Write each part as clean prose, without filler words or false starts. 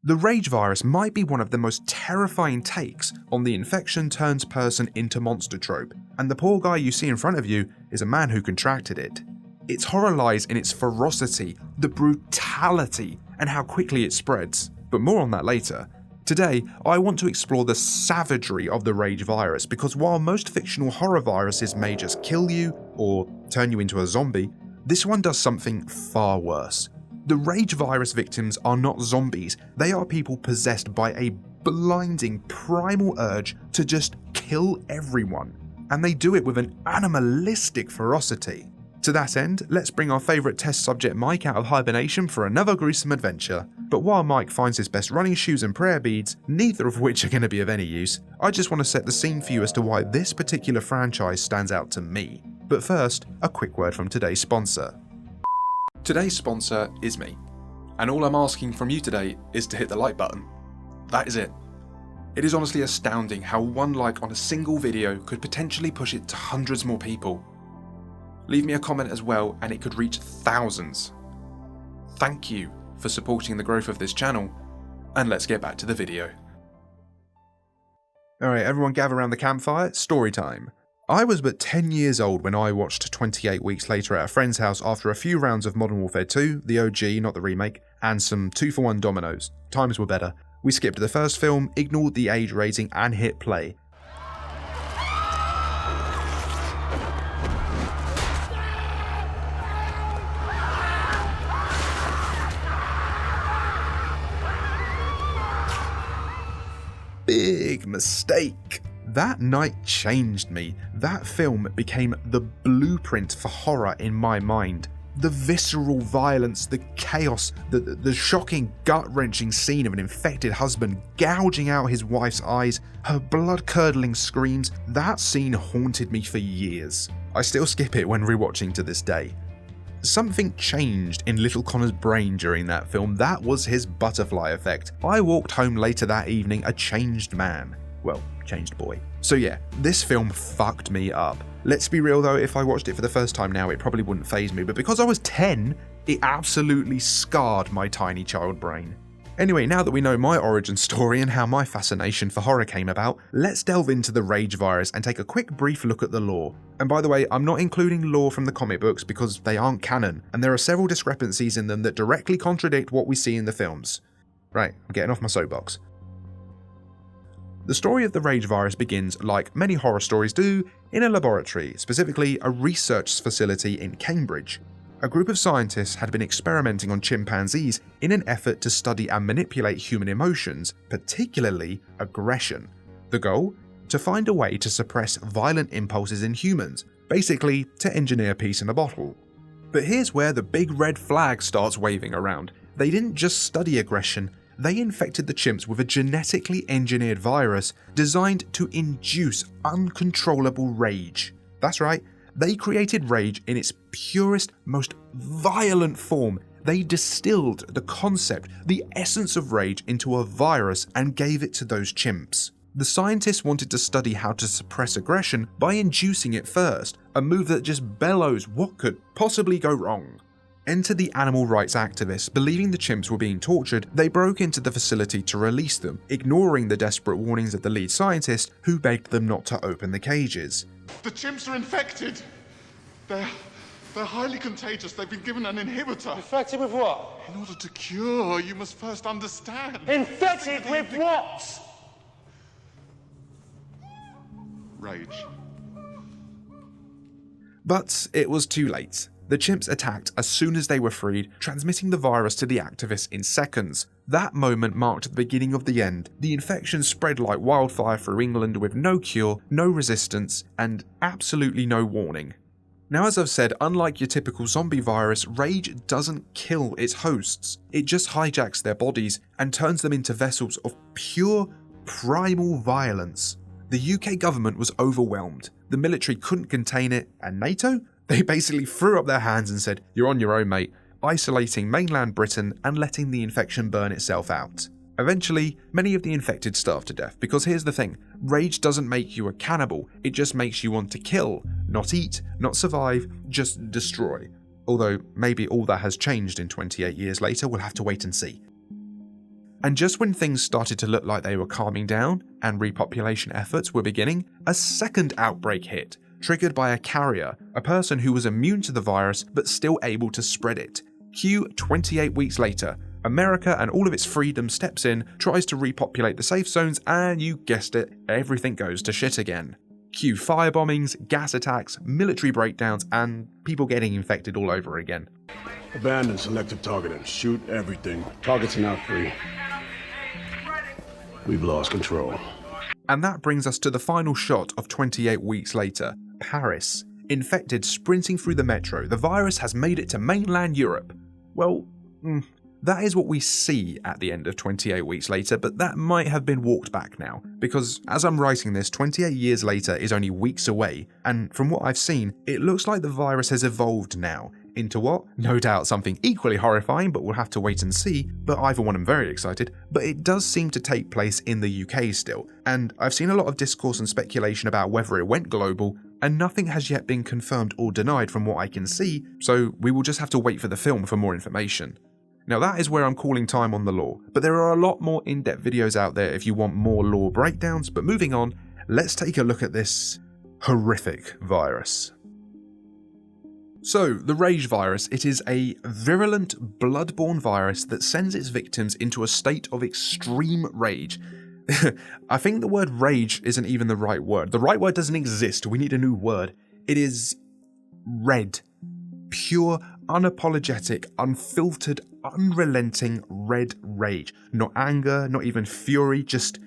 The rage virus might be one of the most terrifying takes on the infection turns person into monster trope, and the poor guy you see in front of you is a man who contracted it. Its horror lies in its ferocity, the brutality, and how quickly it spreads, but more on that later. Today, I want to explore the savagery of the rage virus because while most fictional horror viruses may just kill you or turn you into a zombie, this one does something far worse. The rage virus victims are not zombies, they are people possessed by a blinding primal urge to just kill everyone, and they do it with an animalistic ferocity. To that end, let's bring our favourite test subject Mike out of hibernation for another gruesome adventure. But while Mike finds his best running shoes and prayer beads, neither of which are going to be of any use, I just want to set the scene for you as to why this particular franchise stands out to me. But first, a quick word from today's sponsor. Today's sponsor is me, and all I'm asking from you today is to hit the like button. That is it. It is honestly astounding how one like on a single video could potentially push it to hundreds more people. Leave me a comment as well and it could reach thousands. Thank you for supporting the growth of this channel, and let's get back to the video. Alright, everyone gather around the campfire, story time. I was but 10 years old when I watched 28 Weeks Later at a friend's house after a few rounds of Modern Warfare 2, the OG, not the remake, and some 2-for-1 dominoes. Times were better. We skipped the first film, ignored the age rating, and hit play. Big mistake. That night changed me. That film became the blueprint for horror in my mind. The visceral violence, the chaos, the shocking gut-wrenching scene of an infected husband gouging out his wife's eyes, her blood-curdling screams, that scene haunted me for years. I still skip it when rewatching to this day. Something changed in little Connor's brain during that film. That was his butterfly effect. I walked home later that evening a changed man. Well, changed boy. So yeah, this film fucked me up. Let's be real though, if I watched it for the first time now, it probably wouldn't faze me, but because I was 10, it absolutely scarred my tiny child brain. Anyway, now that we know my origin story and how my fascination for horror came about, let's delve into the rage virus and take a quick brief look at the lore. And by the way, I'm not including lore from the comic books because they aren't canon, and there are several discrepancies in them that directly contradict what we see in the films. Right, I'm getting off my soapbox. The story of the rage virus begins, like many horror stories do, in a laboratory, specifically a research facility in Cambridge. A group of scientists had been experimenting on chimpanzees in an effort to study and manipulate human emotions, particularly aggression. The goal? To find a way to suppress violent impulses in humans, basically to engineer peace in a bottle. But here's where the big red flag starts waving around. They didn't just study aggression, they infected the chimps with a genetically engineered virus designed to induce uncontrollable rage. That's right. They created rage in its purest, most violent form. They distilled the concept, the essence of rage into a virus and gave it to those chimps. The scientists wanted to study how to suppress aggression by inducing it first, a move that just bellows what could possibly go wrong. Enter the animal rights activists. Believing the chimps were being tortured, they broke into the facility to release them, ignoring the desperate warnings of the lead scientist who begged them not to open the cages. The chimps are infected. They're highly contagious. They've been given an inhibitor. Infected with what? In order to cure, you must first understand. Infected with what? Rage. But it was too late. The chimps attacked as soon as they were freed, transmitting the virus to the activists in seconds. That moment marked the beginning of the end. The infection spread like wildfire through England with no cure, no resistance, and absolutely no warning. Now, as I've said, unlike your typical zombie virus, rage doesn't kill its hosts. It just hijacks their bodies and turns them into vessels of pure, primal violence. The UK government was overwhelmed. The military couldn't contain it, and NATO? They basically threw up their hands and said, "You're on your own, mate," isolating mainland Britain and letting the infection burn itself out. Eventually, many of the infected starved to death, because here's the thing, rage doesn't make you a cannibal, it just makes you want to kill, not eat, not survive, just destroy. Although, maybe all that has changed in 28 years later, we'll have to wait and see. And just when things started to look like they were calming down and repopulation efforts were beginning, a second outbreak hit, triggered by a carrier, a person who was immune to the virus but still able to spread it. Cue 28 weeks later, America and all of its freedom steps in, tries to repopulate the safe zones, and you guessed it, everything goes to shit again. Cue firebombings, gas attacks, military breakdowns, and people getting infected all over again. Abandon selective targeting. Shoot everything. Targets are now free. We've lost control. And that brings us to the final shot of 28 weeks later. Paris. Infected sprinting through the metro, the virus has made it to mainland Europe. Well, that is what we see at the end of 28 weeks later, but that might have been walked back now, because as I'm writing this, 28 years later is only weeks away, and from what I've seen, it looks like the virus has evolved now. Into what? No doubt something equally horrifying, but we'll have to wait and see. But either one, I'm very excited. But it does seem to take place in the UK still, and I've seen a lot of discourse and speculation about whether it went global, and nothing has yet been confirmed or denied from what I can see, so we will just have to wait for the film for more information. Now that is where I'm calling time on the lore, but there are a lot more in-depth videos out there if you want more lore breakdowns, but moving on, let's take a look at this horrific virus. So, the Rage virus, it is a virulent, blood-borne virus that sends its victims into a state of extreme rage. I think the word rage isn't even the right word. The right word doesn't exist, we need a new word. It is red. Pure, unapologetic, unfiltered, unrelenting red rage. Not anger, not even fury, just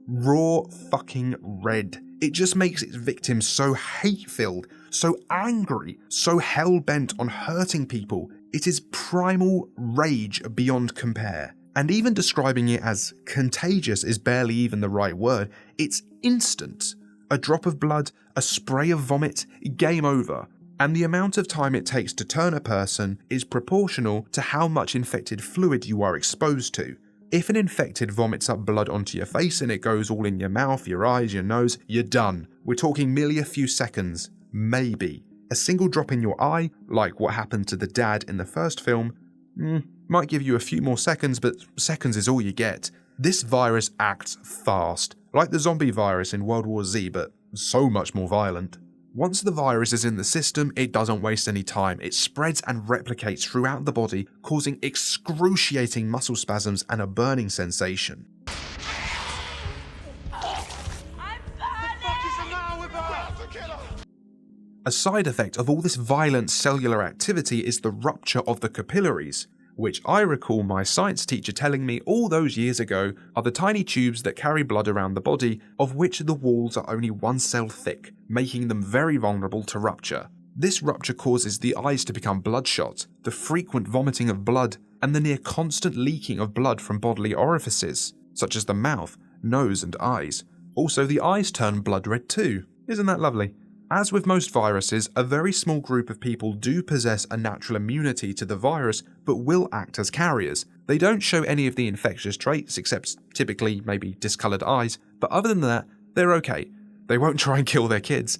raw fucking red. It just makes its victims so hate-filled, so angry, so hell-bent on hurting people. It is primal rage beyond compare. And even describing it as contagious is barely even the right word. It's instant. A drop of blood, a spray of vomit, game over. And the amount of time it takes to turn a person is proportional to how much infected fluid you are exposed to. If an infected vomits up blood onto your face and it goes all in your mouth, your eyes, your nose, you're done. We're talking merely a few seconds. Maybe. A single drop in your eye, like what happened to the dad in the first film, might give you a few more seconds, but seconds is all you get. This virus acts fast, like the zombie virus in World War Z, but so much more violent. Once the virus is in the system, it doesn't waste any time. It spreads and replicates throughout the body, causing excruciating muscle spasms and a burning sensation. A side effect of all this violent cellular activity is the rupture of the capillaries, which I recall my science teacher telling me all those years ago are the tiny tubes that carry blood around the body, of which the walls are only one cell thick, making them very vulnerable to rupture. This rupture causes the eyes to become bloodshot, the frequent vomiting of blood, and the near constant leaking of blood from bodily orifices, such as the mouth, nose, and eyes. Also, the eyes turn blood red too. Isn't that lovely? As with most viruses, a very small group of people do possess a natural immunity to the virus, but will act as carriers. They don't show any of the infectious traits, except typically maybe discoloured eyes, but other than that, they're okay. They won't try and kill their kids.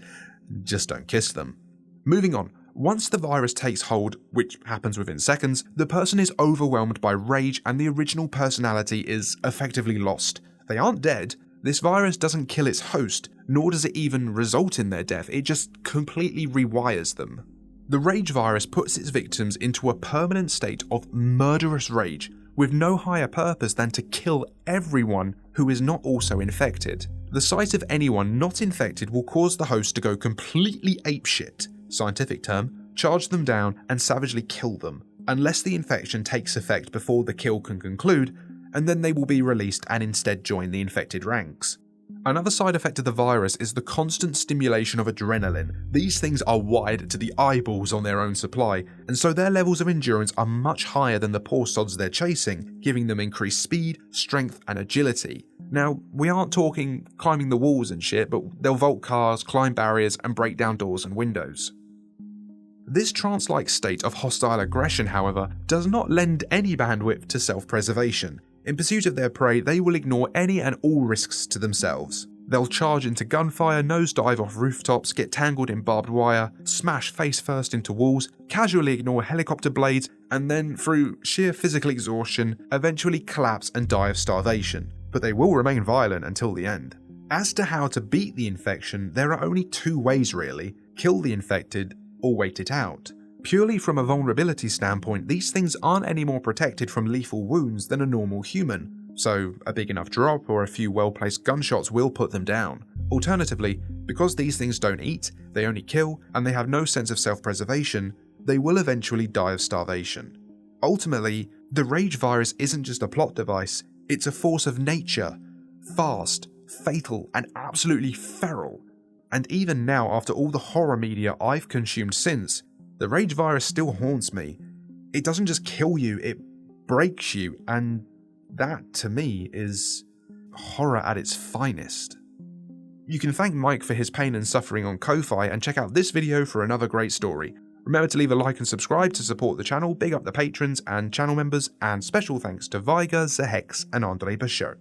Just don't kiss them. Moving on. Once the virus takes hold, which happens within seconds, the person is overwhelmed by rage and the original personality is effectively lost. They aren't dead. This virus doesn't kill its host, nor does it even result in their death, it just completely rewires them. The rage virus puts its victims into a permanent state of murderous rage, with no higher purpose than to kill everyone who is not also infected. The sight of anyone not infected will cause the host to go completely apeshit, scientific term, charge them down and savagely kill them, unless the infection takes effect before the kill can conclude, and then they will be released and instead join the infected ranks. Another side effect of the virus is the constant stimulation of adrenaline. These things are wired to the eyeballs on their own supply, and so their levels of endurance are much higher than the poor sods they're chasing, giving them increased speed, strength, and agility. Now, we aren't talking climbing the walls and shit, but they'll vault cars, climb barriers, and break down doors and windows. This trance-like state of hostile aggression, however, does not lend any bandwidth to self-preservation. In pursuit of their prey, they will ignore any and all risks to themselves. They'll charge into gunfire, nosedive off rooftops, get tangled in barbed wire, smash face first into walls, casually ignore helicopter blades, and then through sheer physical exhaustion eventually collapse and die of starvation, but they will remain violent until the end. As to how to beat the infection, there are only two ways really: kill the infected or wait it out. Purely from a vulnerability standpoint, these things aren't any more protected from lethal wounds than a normal human, so a big enough drop or a few well-placed gunshots will put them down. Alternatively, because these things don't eat, they only kill, and they have no sense of self-preservation, they will eventually die of starvation. Ultimately, the rage virus isn't just a plot device, it's a force of nature, fast, fatal, and absolutely feral. And even now, after all the horror media I've consumed since, the rage virus still haunts me. It doesn't just kill you, it breaks you, and that, to me, is horror at its finest. You can thank Mike for his pain and suffering on Ko-Fi, and check out this video for another great story. Remember to leave a like and subscribe to support the channel, big up the patrons and channel members, and special thanks to Viger, Zehex, and Andre Bashert.